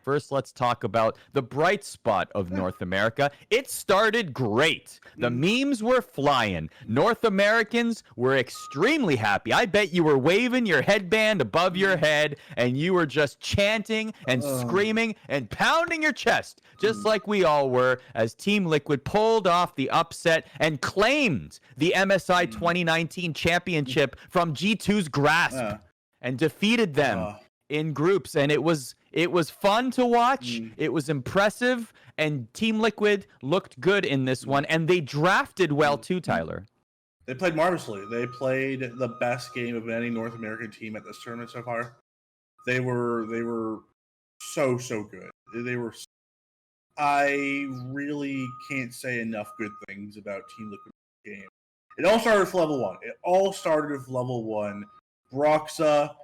First, let's talk about the bright spot of North America. It started great. The memes were flying. North Americans were extremely happy. I bet you were waving your headband above your head and you were just chanting and screaming and pounding your chest, just like we all were, as Team Liquid pulled off the upset and claimed the MSI 2019 championship from G2's grasp and defeated them in groups. And it was fun to watch. It was impressive, and Team Liquid looked good in this one, and they drafted well too, Tyler. They played marvelously. They played the best game of any North American team at this tournament so far. They were so good. I really can't say enough good things about Team Liquid's game. It all started with level 1. Broxa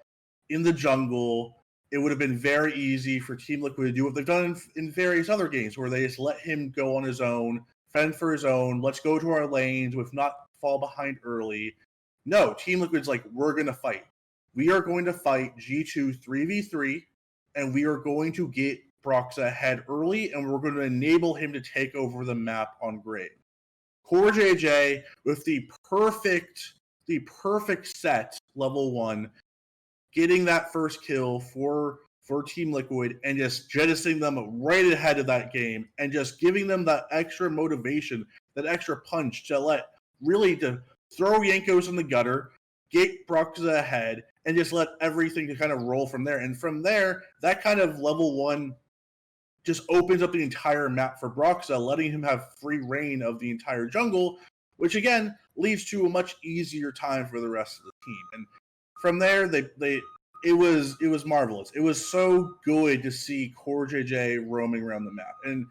in the jungle. It would have been very easy for Team Liquid to do what they've done in various other games, where they just let him go on his own, fend for his own, let's go to our lanes with not fall behind early. No, Team Liquid's like, we're going to fight. We are going to fight G2 3v3, and we are going to get Broxa ahead early, and we're going to enable him to take over the map on Grave. Core JJ with the perfect set, level 1, getting that first kill for Team Liquid and just jettisoning them right ahead of that game and just giving them that extra motivation, that extra punch to throw Yankos in the gutter, get Broxa ahead, and just let everything to kind of roll from there. And from there, that kind of level 1 just opens up the entire map for Broxa, letting him have free reign of the entire jungle, which again leads to a much easier time for the rest of the team. And from there, it was marvelous. It was so good to see Core JJ roaming around the map. And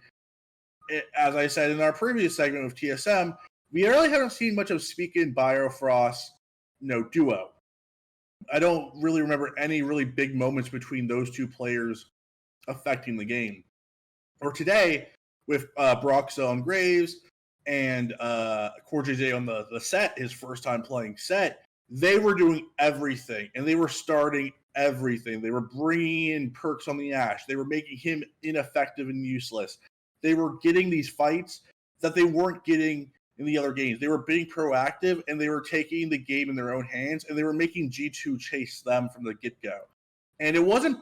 as I said in our previous segment of TSM, we really haven't seen much of Speakin' Biofrost, duo. I don't really remember any really big moments between those two players affecting the game. Or today, with Broxa on Graves and Core JJ on the set, his first time playing set, they were doing everything, and they were starting everything. They were bringing in perks on the Ashe. They were making him ineffective and useless. They were getting these fights that they weren't getting in the other games. They were being proactive, and they were taking the game in their own hands, and they were making G2 chase them from the get-go. And it wasn't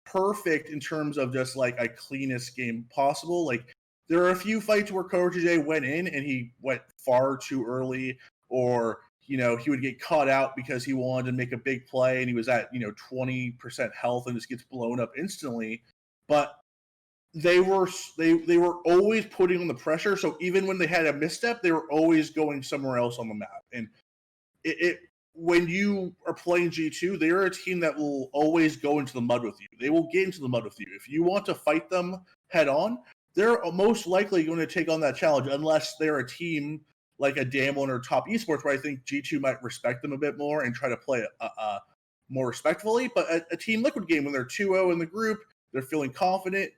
perfect in terms of just like a cleanest game possible. Like, there are a few fights where Core JJ went in and he went far too early, or he would get caught out because he wanted to make a big play and he was at 20% health and just gets blown up instantly. But they were always putting on the pressure. So even when they had a misstep, they were always going somewhere else on the map. And when you are playing G2, they are a team that will always go into the mud with you. They will get into the mud with you. If you want to fight them head on, they're most likely going to take on that challenge, unless they're a team like a Damwon or Top Esports, where I think G2 might respect them a bit more and try to play more respectfully. But a Team Liquid game, when they're 2-0 in the group, they're feeling confident.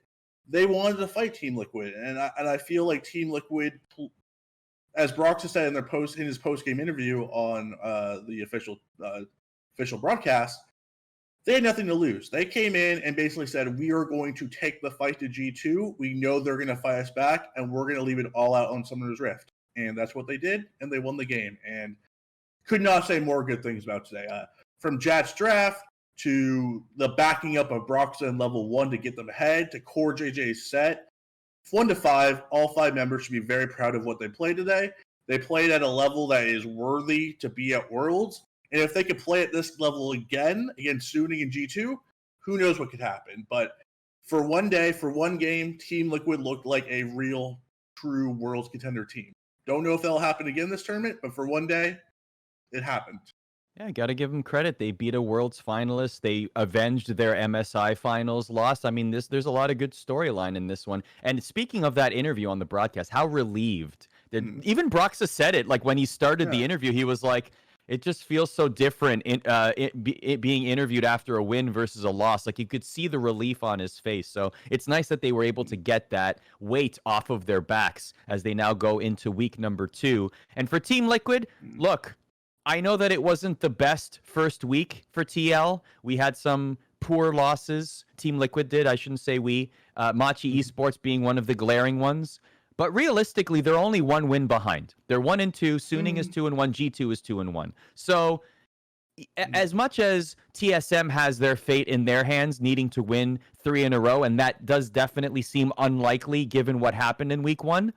They wanted to fight Team Liquid, and I feel like Team Liquid, as Broxa said in his post-game interview on the official broadcast, they had nothing to lose. They came in and basically said, we are going to take the fight to G2. We know they're going to fight us back, and we're going to leave it all out on Summoner's Rift. And that's what they did, and they won the game. And could not say more good things about today. From Jat's draft to the backing up of Broxa in level 1 to get them ahead, to Core JJ's set, 1 to 5, all 5 members should be very proud of what they played today. They played at a level that is worthy to be at Worlds. And if they could play at this level again against Suning and G2, who knows what could happen. But for one day, for one game, Team Liquid looked like a real, true Worlds contender team. Don't know if that'll happen again this tournament, but for one day, it happened. Yeah, got to give them credit. They beat a Worlds finalist. They avenged their MSI finals loss. I mean, there's a lot of good storyline in this one. And speaking of that interview on the broadcast, how relieved. Even Broxa said it. Like, when he started the interview, he was like, it just feels so different being interviewed after a win versus a loss. Like, you could see the relief on his face. So it's nice that they were able to get that weight off of their backs as they now go into week number 2. And for Team Liquid, look, I know that it wasn't the best first week for TL. We had some poor losses. Team Liquid did. I shouldn't say we. Machi Esports being one of the glaring ones. But realistically, they're only one win behind. They're 1-2. Suning is 2-1. G2 is 2-1. So as much as TSM has their fate in their hands, needing to win 3 in a row, and that does definitely seem unlikely given what happened in week 1,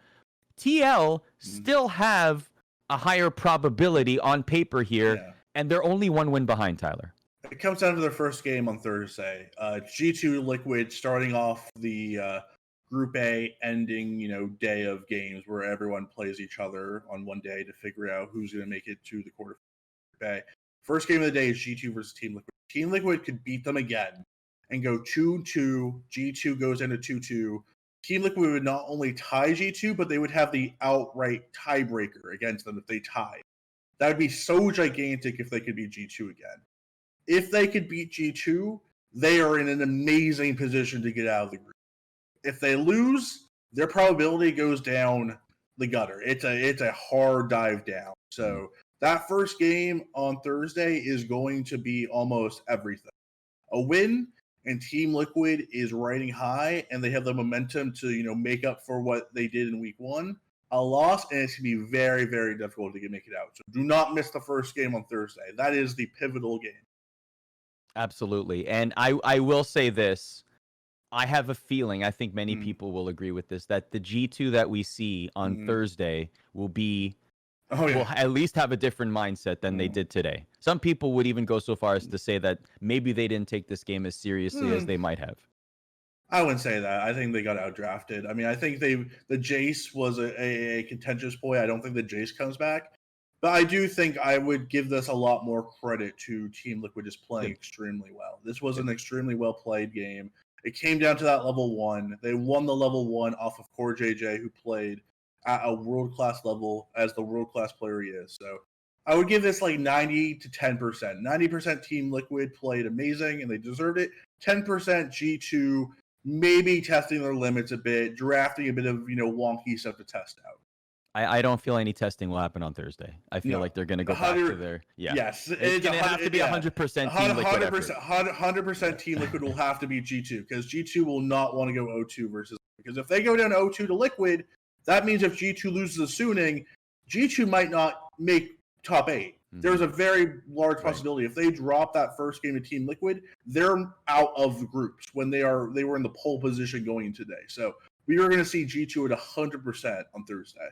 TL still have a higher probability on paper here, and they're only 1 win behind, Tyler. It comes down to their first game on Thursday. G2 Liquid starting off the Group A ending, day of games where everyone plays each other on one day to figure out who's going to make it to the quarter. First game of the day is G2 versus Team Liquid. Team Liquid could beat them again and go 2-2. G2 goes into 2-2. Team Liquid would not only tie G2, but they would have the outright tiebreaker against them if they tied. That would be so gigantic if they could beat G2 again. If they could beat G2, they are in an amazing position to get out of the group. If they lose, their probability goes down the gutter. It's a hard dive down. So that first game on Thursday is going to be almost everything. A win, and Team Liquid is riding high, and they have the momentum to make up for what they did in week 1. A loss, and it's going to be very, very difficult to make it out. So do not miss the first game on Thursday. That is the pivotal game. Absolutely. And I will say this. I have a feeling, I think many people will agree with this, that the G2 that we see on Thursday will be will at least have a different mindset than they did today. Some people would even go so far as to say that maybe they didn't take this game as seriously as they might have. I wouldn't say that. I think they got outdrafted. I mean, I think the Jace was a contentious play. I don't think the Jace comes back. But I do think I would give this a lot more credit to Team Liquid just playing extremely well. This was an extremely well-played game. It came down to that level 1. They won the level 1 off of Core JJ, who played at a world-class level as the world-class player he is. So I would give this like 90 to 10%. 90% Team Liquid played amazing, and they deserved it. 10% G2, maybe testing their limits a bit, drafting a bit of wonky stuff to test out. I don't feel any testing will happen on Thursday. I feel like they're going to go back to their Yes, it's going to have to be 100% Team Liquid. 100% Team Liquid will have to be G2 because G2 will not want to go 0-2 versus, because if they go down 0-2 to Liquid, that means if G2 loses a Suning, G2 might not make top 8. There's a very large possibility if they drop that first game to Team Liquid, they're out of the groups when they were in the pole position going today. So we are going to see G2 at 100% on Thursday.